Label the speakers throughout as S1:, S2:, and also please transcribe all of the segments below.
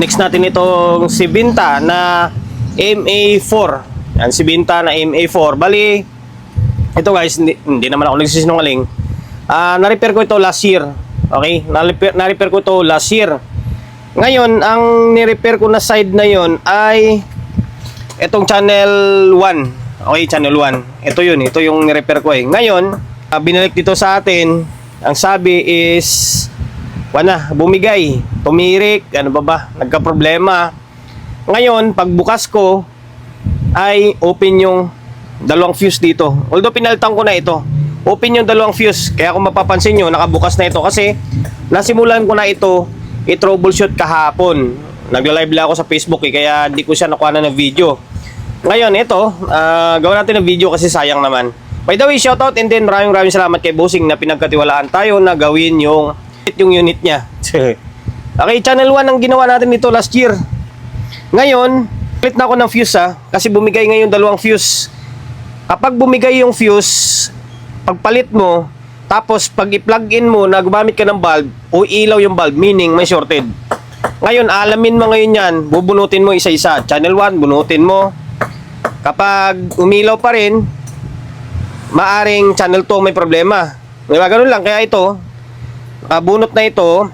S1: Next natin itong Sibinta na MA4. Yan, Sibinta na MA4. Bali, ito guys, hindi naman ako nagsisinungaling. Na-repair ko ito last year. Okay? Na-repair ko ito last year. Ngayon, ang ni-repair ko na side na yon ay itong channel 1. Okay, channel 1. Ito yun, ito yung ni-repair ko eh. Ngayon, binalik dito sa atin. Ang sabi is bumigay, tumirik, ano ba, nagka-problema. Ngayon, pagbukas ko ay open yung dalawang fuse dito. Although pinalitan ko na ito, open yung dalawang fuse. Kaya kung mapapansin nyo, nakabukas na ito kasi nasimulan ko na ito i-troubleshoot kahapon. Nagla-live lang ako sa Facebook eh, kaya hindi ko siya nakuha na ng video. Ngayon, ito, gawin natin ng video kasi sayang naman. By the way, shoutout and then maraming salamat kay Bossing na pinagkatiwalaan tayo na gawin yung unit niya. Okay, channel 1 ang ginawa natin dito last year. Ngayon, palit na ako ng fuse kasi bumigay ngayon dalawang fuse. Kapag bumigay yung fuse, pagpalit mo, tapos pag i-plug in mo na gumamit ka ng bulb o ilaw yung bulb, meaning may shorted. Ngayon, alamin mo ngayon yan, bubunutin mo isa-isa. Channel 1, bunutin mo. Kapag umilaw pa rin, maaring channel 2 may problema. Diba, ganun lang. Kaya ito, bunot na ito,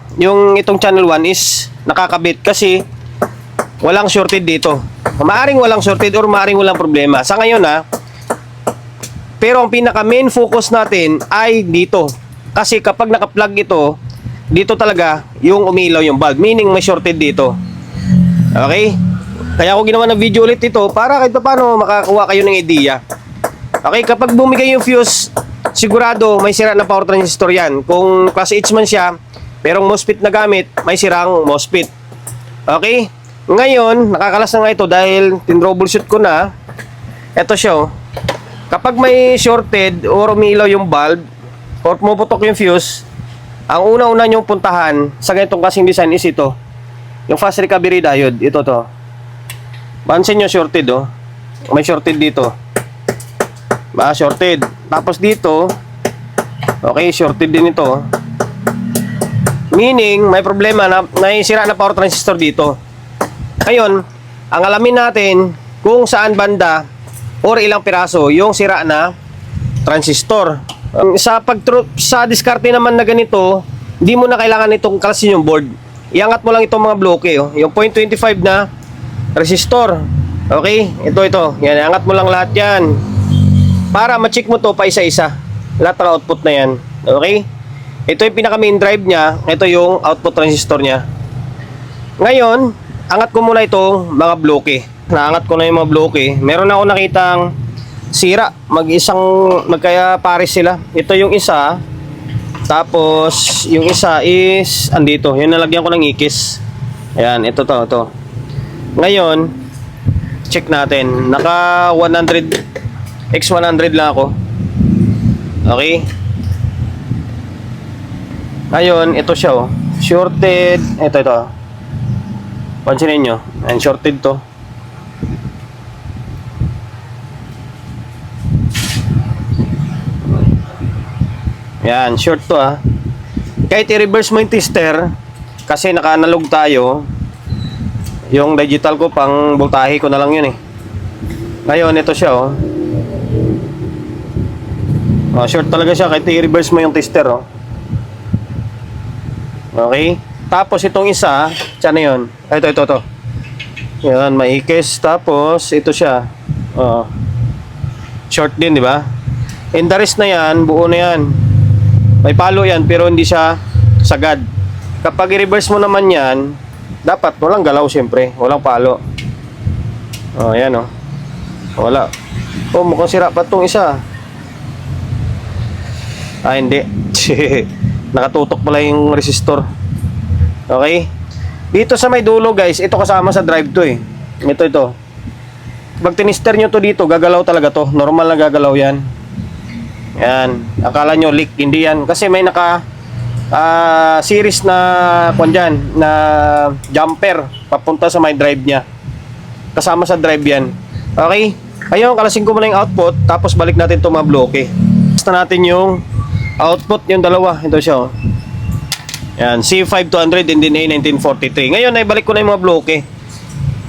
S1: itong channel 1 is nakakabit kasi walang shorted dito. Maaring walang shorted or maaring walang problema. Sa ngayon pero ang pinaka main focus natin ay dito. Kasi kapag naka-plug ito, dito talaga yung umilaw yung bulb. Meaning may shorted dito. Okay? Kaya ako ginawa ng video ulit ito para kahit paano makakuha kayo ng idea. Okay, kapag bumigay yung fuse, sigurado may sira na power transistor yan. Kung class H man siya, pero MOSFET na gamit, may sirang MOSFET. Okay? Ngayon, nakakalas na nga ito dahil tin-troubleshoot ko na. Ito siya. Kapag may shorted or umilaw yung bulb or pumuputok yung fuse, ang una-una nyong puntahan sa ganitong kasing design is ito. Yung fast recovery diode. Ito to. Pansin nyo shorted may shorted dito. Shorted. Tapos dito, okay, shorted din ito. Meaning, may problema na sira na power transistor dito. Ngayon, ang alamin natin kung saan banda or ilang piraso yung sira na transistor. Sa diskarte naman na ganito, hindi mo na kailangan itong kalasin yung board. Iangat mo lang itong mga bloke, yung 0.25 na resistor. Okay? Ito. Yan, iangat mo lang lahat yan. Para ma-check mo to pa isa-isa. Lahat ng output na yan. Okay? Ito yung pinaka main drive niya. Ito yung output transistor niya. Ngayon, angat ko muna itong mga bloke. Naangat ko na yung mga bloke. Meron ako nakitang sira. Magkaya pares sila. Ito yung isa. Tapos, yung isa is andito. Yung nalagyan ko ng ikis. Ayan, ito to. Ngayon, check natin. Naka 100 X100 lang ako. Okay. Ngayon, ito siya shorted. Ito. Pansinin nyo. And shorted to. Yan, short to Kahit i-reverse mo yung tester, kasi naka-analog tayo, yung digital ko pang voltahe ko na lang yun Ngayon, ito siya short talaga siya kahit i-reverse mo yung tester Okay? Tapos itong isa, sana yun. Ito. Yan, maikis. Tapos ito siya. Short din, di ba? And the rest na yan, buo na yan. May palo yan pero hindi siya sagad. Kapag i-reverse mo naman yan, dapat walang galaw syempre, walang palo. Yan Wala. Mukhang sira pa itong isa. Hindi. Nakatutok pala yung resistor. Okay? Dito sa may dulo guys, ito kasama sa drive to Ito. Pag tinister nyo to dito, gagalaw talaga to. Normal na gagalaw yan. Yan. Akala nyo leak, hindi yan. Kasi may series na na jumper papunta sa may drive nya. Kasama sa drive yan. Okay? Ayun, kalasin ko muna yung output. Tapos balik natin itong mga bloke. Basta natin yung output, yung dalawa. Ito siya Yan, C5200 and then A1943. Ngayon, naibalik ko na yung mga bloke.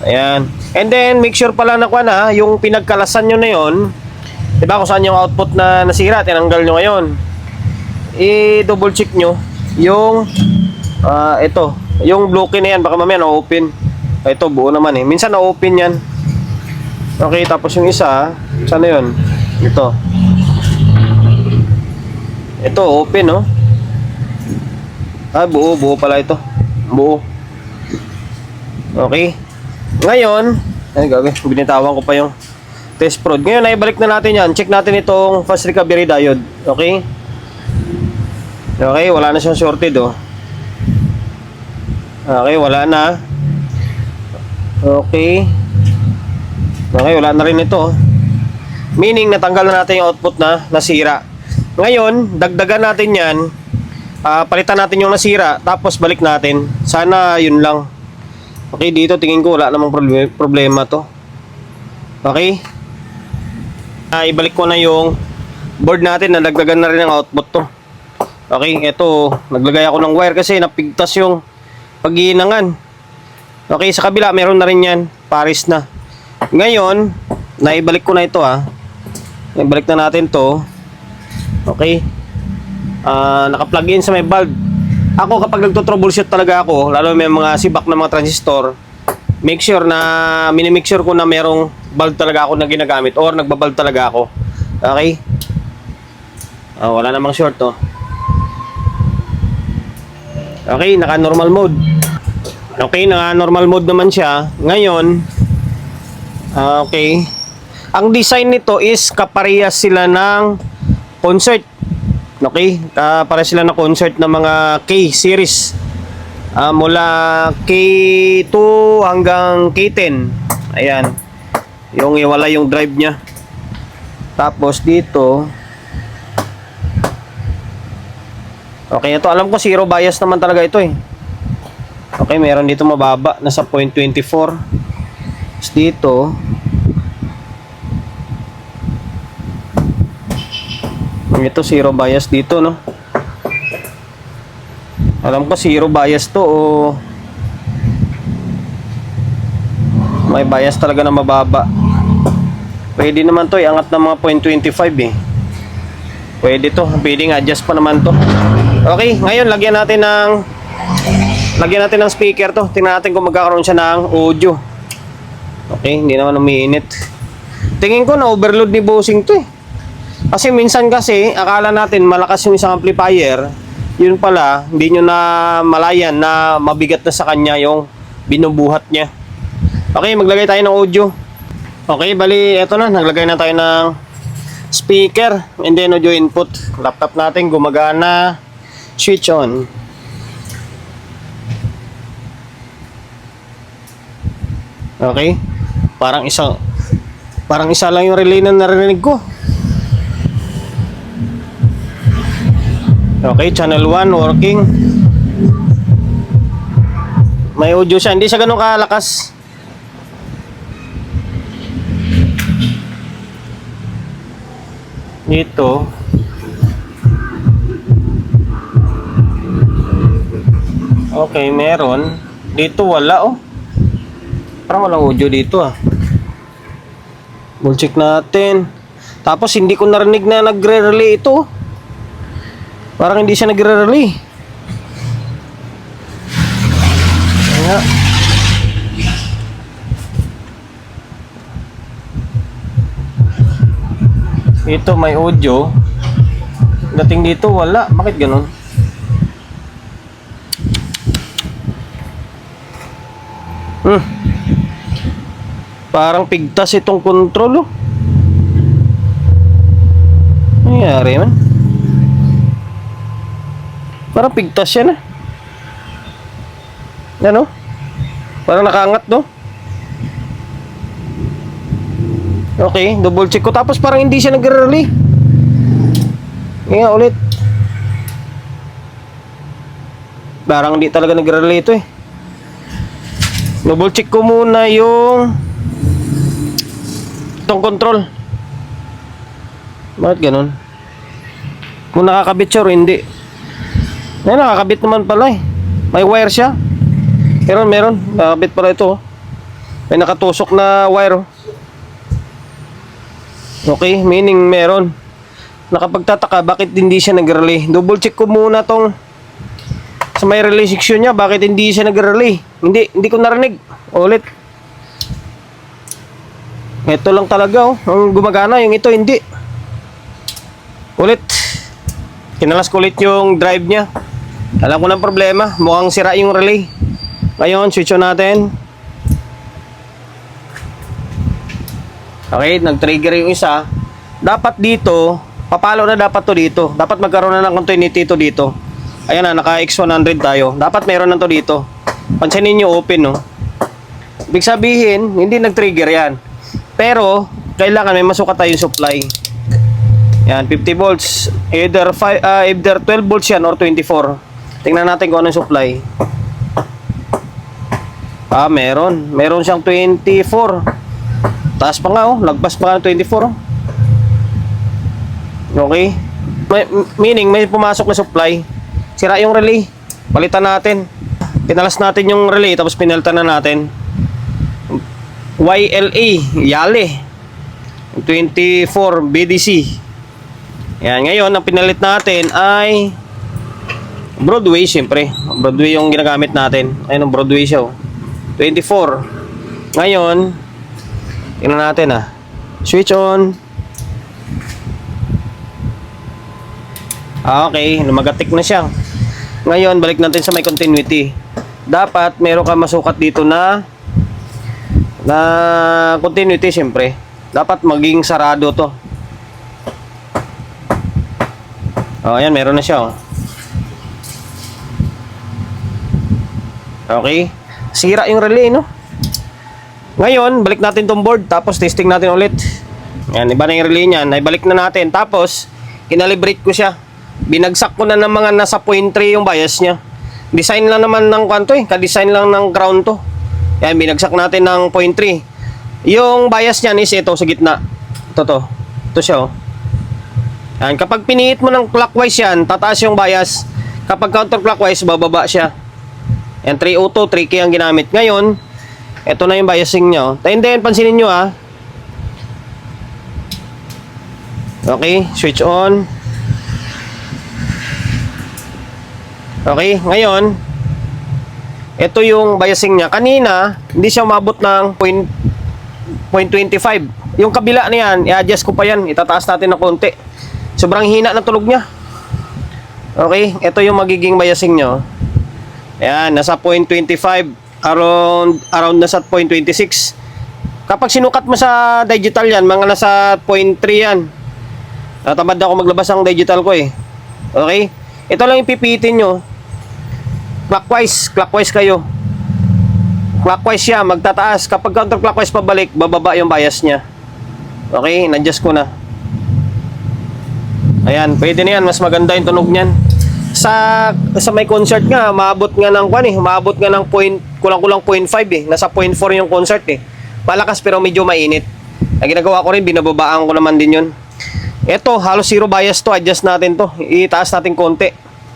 S1: Ayan. And then, make sure pala na na, yung pinagkalasan nyo na yun, diba kung saan yung output na nasira, tinanggal nyo ngayon. I-double check nyo yung, ito, yung bloke na yan, baka mamaya na-open. Ito, buo naman eh. Minsan na-open yan. Okay, tapos yung isa, saan na yun? Ito. Ito, open, no? Buo pala ito. Buo. Okay. Ngayon, ay gabi, binitawan ko pa yung test prod. Ngayon, naibalik na natin yan. Check natin itong fast recovery diode. Okay? Okay, wala na siyang shorted, oh. Okay, wala na. Okay. Okay, wala na rin ito. Meaning, natanggal na natin yung output na nasira. Ngayon, dagdagan natin yan. Palitan natin yung nasira, tapos balik natin. Sana yun lang. Okay, dito tingin ko wala namang problema to. Okay. Ibalik ko na yung board natin na dagdagan na rin ang output to. Okay, ito, naglagay ako ng wire kasi napigtas yung paghihinangan. Okay, sa kabila meron na rin yan, pares na. Ngayon, naibalik ko na ito Naibalik na natin to. Okay. Naka-plug in sa may bulb. Ako kapag nagto-troubleshoot talaga ako, lalo may mga sibak na mga transistor, make sure na minimake sure ko na merong bulb talaga ako na ginagamit or nagbabulb talaga ako. Okay? Wala namang short Okay, naka-normal mode. Okay, naka-normal mode naman siya. Ngayon, okay. Ang design nito is kaparehas sila ng concert. Okay, para sila na concert ng mga K-series. Mula K2 hanggang K10. Ayan. Yung iwala yung drive niya. Tapos dito. Okay, ito alam ko zero bias naman talaga ito eh. Okay, meron dito mababa, nasa 0.24. Tapos dito ito zero bias dito, no? Alam ko zero bias to o may bias talaga na mababa. Pwede naman to iangat ng mga 0.25 eh. Pwede to, pwedeng adjust pa naman to. Okay, ngayon lagyan natin ng speaker to. Tingnan natin kung magkakaroon siya ng audio. Okay, hindi naman umiinit. Tingin ko na overload ni bossing to eh. Kasi minsan kasi, akala natin malakas yung isang amplifier, yun pala, hindi nyo na malayan na mabigat na sa kanya yung binubuhat niya. Okay, maglagay tayo ng audio. Okay, bali, eto na, naglagay na tayo ng speaker and then audio input. Laptop natin gumagana, switch on. Okay, parang isa lang yung relay na narinig ko. Okay, channel 1 working. May audio siya, hindi siya ganun kalakas. Dito. Okay, meron. Dito wala Parang walang audio dito We'll check natin. Tapos hindi ko narinig na nagre-relay ito. Parang hindi siya nagre-relay. Ayan. Ito may audio. Dating dito wala. Bakit ganun? Parang pigtas itong control nangyari man. Parang pigtas yan Ano? Parang nakaangat Okay, double check ko. Tapos parang hindi siya nagre-relay. Nga ulit. Parang hindi talaga nagre-relay ito Double check ko muna yung itong control. Bakit ganun? Kung nakakabit siya o hindi. Ayun, nakakabit naman pala eh. May wire siya. Meron. Nakakabit pala ito. May nakatusok na wire. Okay, meaning meron. Nakapagtataka, bakit hindi siya nag-relay? Double check ko muna tong sa may relay section niya. Bakit hindi siya nag-relay? Hindi ko narinig. Ulit. Ito lang talaga oh. Ang gumagana, yung ito hindi. Ulit. Kinalas ko ulit yung drive niya. Alam ko ng problema. Mukhang sira yung relay. Ngayon, switch on natin. Okay, nag-trigger yung isa. Dapat dito, papalo na dapat to dito. Dapat magkaroon na ng continuity to dito. Ayan na, naka X100 tayo. Dapat meron na to dito. Pansinin nyo, open no. Ibig sabihin, hindi nag-trigger yan. Pero, kailangan may masukat tayong supply. Yan, 50 volts. Either 12 volts yan or 24. Tingnan natin kung anong supply. Meron. Meron siyang 24. Taas pa nga oh. Lagpas pa nga ng 24 oh. Okay. Meaning may pumasok na supply. Sira yung relay. Palitan natin. Pinalas natin yung relay tapos pinalitan na natin. YLA. Yale. 24 BDC. Yan. Ngayon, ang pinalit natin ay Broadway, siyempre. Broadway yung ginagamit natin. Ayun, ang Broadway siya. 24. Ngayon, tingnan natin switch on. Okay, lumagatik na siya. Ngayon, balik natin sa may continuity. Dapat, meron ka masukat dito na continuity, siyempre. Dapat maging sarado to. Ayan, meron na siya. Okay. Sira yung relay, no? Ngayon, balik natin tong board. Tapos, testing natin ulit. Yan, iba na yung relay niyan. Naibalik na natin. Tapos, kinalibrate ko siya. Binagsak ko na ng mga nasa 0.3 yung bias niya. Design lang naman ng kanto eh. Ka-design lang ng ground to. Yan, binagsak natin ng 0.3. Yung bias niyan is ito sa gitna. Ito. Ito siya, oh. Yan, kapag piniit mo ng clockwise yan, tataas yung bias. Kapag counterclockwise, bababa siya. Yan, 302, 3K ang ginamit. Ngayon, ito na yung biasing nyo. And then, pansinin nyo Okay, switch on. Okay, ngayon, ito yung biasing niya. Kanina, hindi siya umabot ng 0.25. Yung kabila na yan, i-adjust ko pa yan. Itataas natin ng konti. Sobrang hina ng tulog niya. Okay, ito yung magiging biasing nyo. Ayan, nasa 0.25. Around nasa 0.26. Kapag sinukat mo sa digital yan, mga nasa 0.3 yan. Natamad ako maglabas ang digital ko eh. Okay? Ito lang yung pipitin nyo. Clockwise kayo. Clockwise siya, magtataas. Kapag counterclockwise pabalik, bababa yung bias niya. Okay, na-adjust ko na. Ayan, pwede na yan. Mas maganda yung tunog niyan. Sa may concert nga, maabot nga ng maabot nga ng kulang-kulang 0.5 eh. Nasa 0.4 yung concert eh. Malakas pero medyo mainit. Ang ginagawa ko rin, binababaan ko naman din yun. Ito, halos zero bias to. Adjust natin to. Itaas natin konti.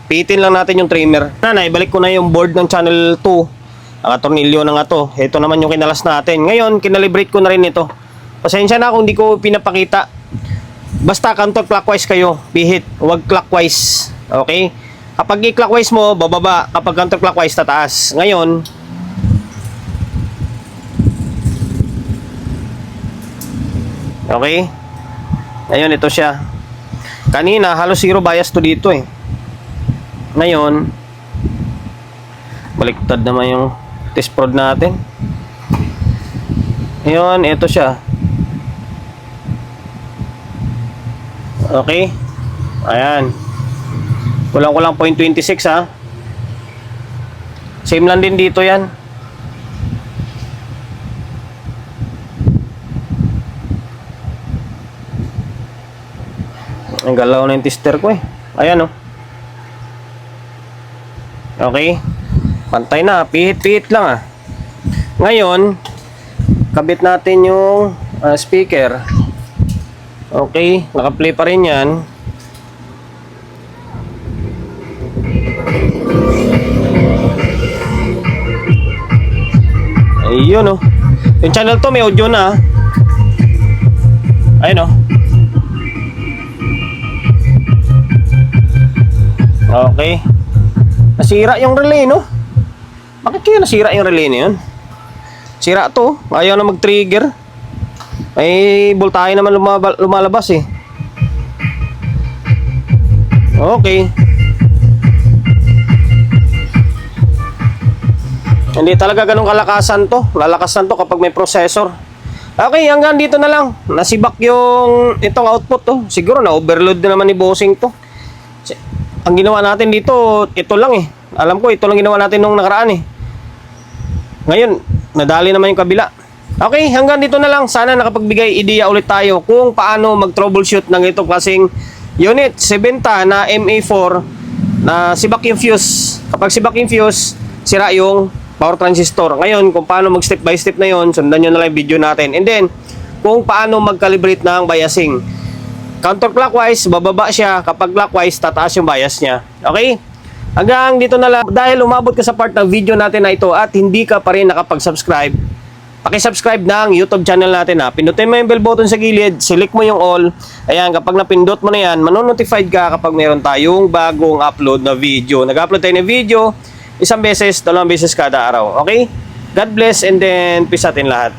S1: Pitin lang natin yung trimmer. Naibalik ko na yung board ng channel 2. Ang tornilyo na nga to. Ito naman yung kinalas natin. Ngayon, kinalibrate ko na rin ito. Pasensya na kung di ko pinapakita. Basta counterclockwise kayo. Pihit. Huwag clockwise. Okay? Kapag i-clockwise mo, bababa. Kapag counterclockwise, tataas. Ngayon, okay? Ngayon, ito siya. Kanina, halos zero bias to dito eh. Ngayon, baliktad naman yung test prod natin. Ngayon, ito siya. Okay? Ayan. Kulang-kulang 0.26 ha. Same lang din dito yan. Ang galaw na yung tester ko eh. Ayan oh. Okay. Pantay na. Pihit-pihit lang Ngayon, kabit natin yung speaker. Okay. Naka-play pa rin yan. Ayun, oh. Yung channel to may audio na. Ayun, oh. Okay. Nasira yung relay, no? Bakit kaya nasira yung relay na yun? Sira to. Ayaw na mag-trigger. May voltahe naman lumalabas, eh. Okay. Hindi talaga ganun kalakasan to. Lalakasan to kapag may processor. Okay, hanggang dito na lang. Nasibak yung itong output to. Siguro na overload na naman ni bossing to. Ang ginawa natin dito, ito lang eh. Alam ko, ito lang ginawa natin nung nakaraan eh. Ngayon, nadali naman yung kabila. Okay, hanggang dito na lang. Sana nakapagbigay ideya ulit tayo kung paano mag-troubleshoot ng itong klaseng unit. Sebenta na MA4 na sibak yung fuse. Kapag sibak yung fuse, sira yung power transistor. Ngayon, kung paano mag-step by step na yon, sundan nyo na lang yung video natin. And then, kung paano mag-calibrate ng biasing. Counterclockwise, bababa siya. Kapag clockwise, tataas yung bias niya. Okay? Hanggang dito na lang. Dahil umabot ka sa part ng video natin na ito at hindi ka pa rin nakapag-subscribe, paki-subscribe ng YouTube channel natin ha. Pindutin mo yung bell button sa gilid, select mo yung all. Ayan, kapag napindot mo na yan, manonotified ka kapag meron tayong bagong upload na video. Nag-upload tayo ng video, isang beses, dalawang beses kada araw. Okay? God bless and then peace atin lahat.